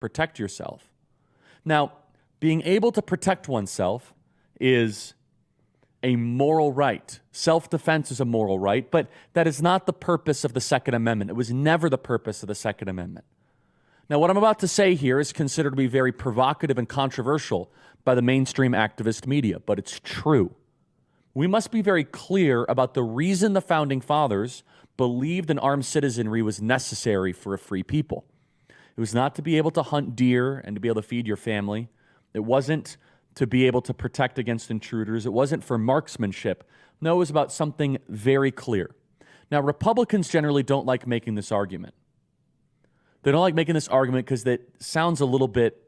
protect yourself. Now, being able to protect oneself is a moral right. Self-defense is a moral right, but that is not the purpose of the Second Amendment. It was never the purpose of the Second Amendment. Now, what I'm about to say here is considered to be very provocative and controversial by the mainstream activist media, but it's true. We must be very clear about the reason the Founding Fathers believed an armed citizenry was necessary for a free people. It was not to be able to hunt deer and to be able to feed your family. It wasn't to be able to protect against intruders. It wasn't for marksmanship. No, it was about something very clear. Now, Republicans generally don't like making this argument. They don't like making this argument because it sounds a little bit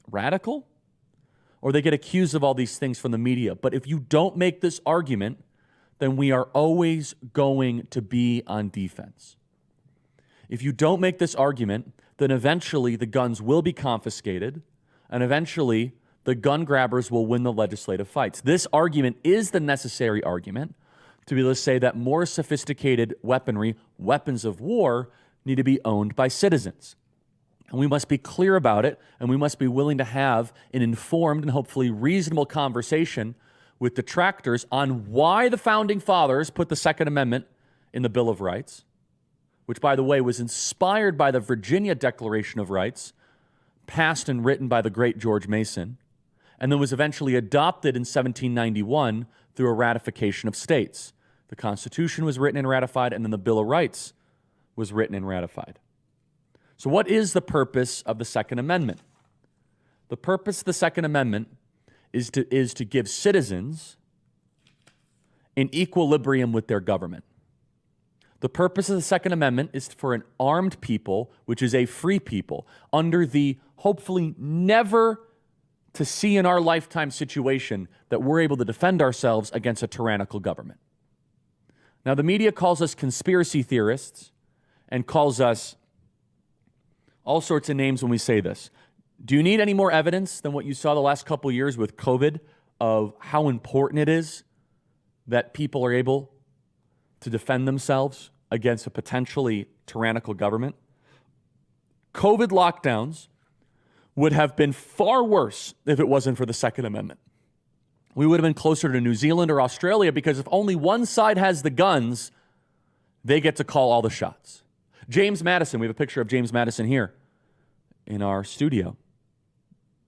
radical, or they get accused of all these things from the media. But if you don't make this argument, then we are always going to be on defense. If you don't make this argument, then eventually the guns will be confiscated, and eventually the gun grabbers will win the legislative fights. This argument is the necessary argument to be able to say that more sophisticated weaponry, weapons of war, need to be owned by citizens. And we must be clear about it, and we must be willing to have an informed and hopefully reasonable conversation with detractors on why the Founding Fathers put the Second Amendment in the Bill of Rights, which, by the way, was inspired by the Virginia Declaration of Rights, passed and written by the great George Mason, and then was eventually adopted in 1791 through a ratification of states. The Constitution was written and ratified, and then the Bill of Rights was written and ratified. So what is the purpose of the Second Amendment? The purpose of the Second Amendment is to give citizens an equilibrium with their government. The purpose of the Second Amendment is for an armed people, which is a free people, under the hopefully never to see in our lifetime situation that we're able to defend ourselves against a tyrannical government. Now, the media calls us conspiracy theorists and calls us all sorts of names when we say this. Do you need any more evidence than what you saw the last couple of years with COVID of how important it is that people are able to defend themselves against a potentially tyrannical government? COVID lockdowns would have been far worse if it wasn't for the Second Amendment. We would have been closer to New Zealand or Australia because if only one side has the guns, they get to call all the shots. James Madison, we have a picture of James Madison here in our studio,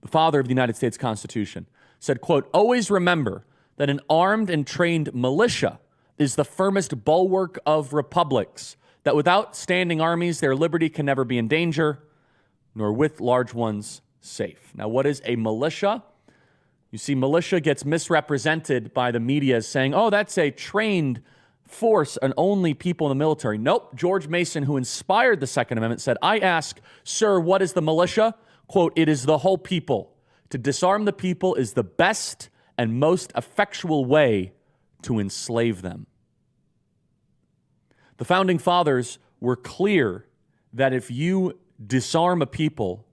the father of the United States Constitution, said, quote, "Always remember that an armed and trained militia is the firmest bulwark of republics, that without standing armies, their liberty can never be in danger, nor with large ones safe." Now, what is a militia? You see, militia gets misrepresented by the media as saying, oh, that's a trained force and only people in the military. Nope. George Mason, who inspired the Second Amendment, said, I ask, sir, what is the militia? Quote, "It is the whole people. To disarm the people is the best and most effectual way to enslave them." The Founding Fathers were clear that if you disarm a people,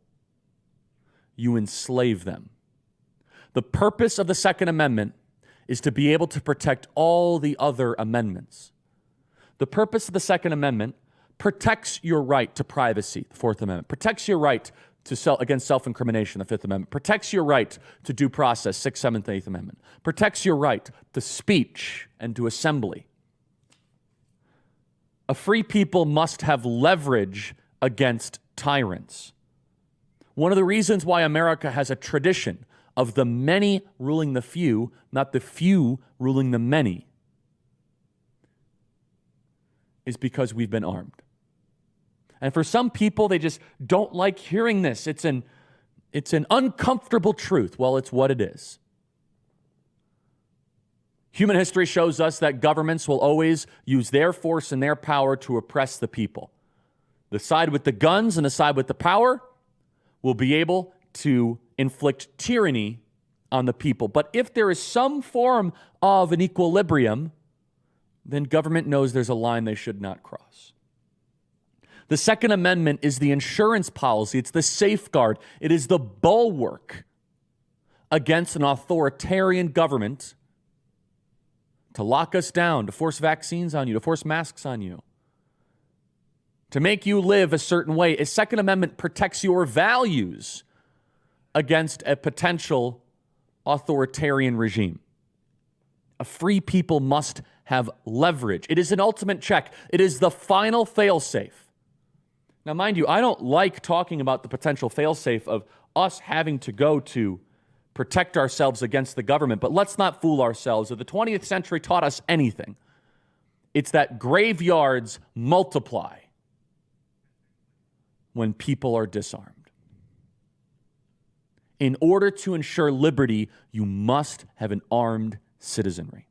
you enslave them. The purpose of the Second Amendment is to be able to protect all the other amendments. The purpose of the Second Amendment protects your right to privacy, the Fourth Amendment, protects your right to against self-incrimination, the Fifth Amendment, protects your right to due process, Sixth, Seventh, Eighth Amendment, protects your right to speech and to assembly. A free people must have leverage against tyrants. One of the reasons why America has a tradition of the many ruling the few, not the few ruling the many, is because we've been armed. And for some people, they just don't like hearing this. It's an uncomfortable truth. Well, it's what it is. Human history shows us that governments will always use their force and their power to oppress the people. The side with the guns and the side with the power will be able to inflict tyranny on the people. But if there is some form of an equilibrium, then government knows there's a line they should not cross. The Second Amendment is the insurance policy. It's the safeguard. It is the bulwark against an authoritarian government to lock us down, to force vaccines on you, to force masks on you. to make you live a certain way. A Second Amendment protects your values against a potential authoritarian regime. A free people must have leverage. It is an ultimate check. It is the final failsafe. Now, mind you, I don't like talking about the potential failsafe of us having to go to protect ourselves against the government, but let's not fool ourselves. If the 20th century taught us anything, it's that graveyards multiply when people are disarmed. In order to ensure liberty, you must have an armed citizenry.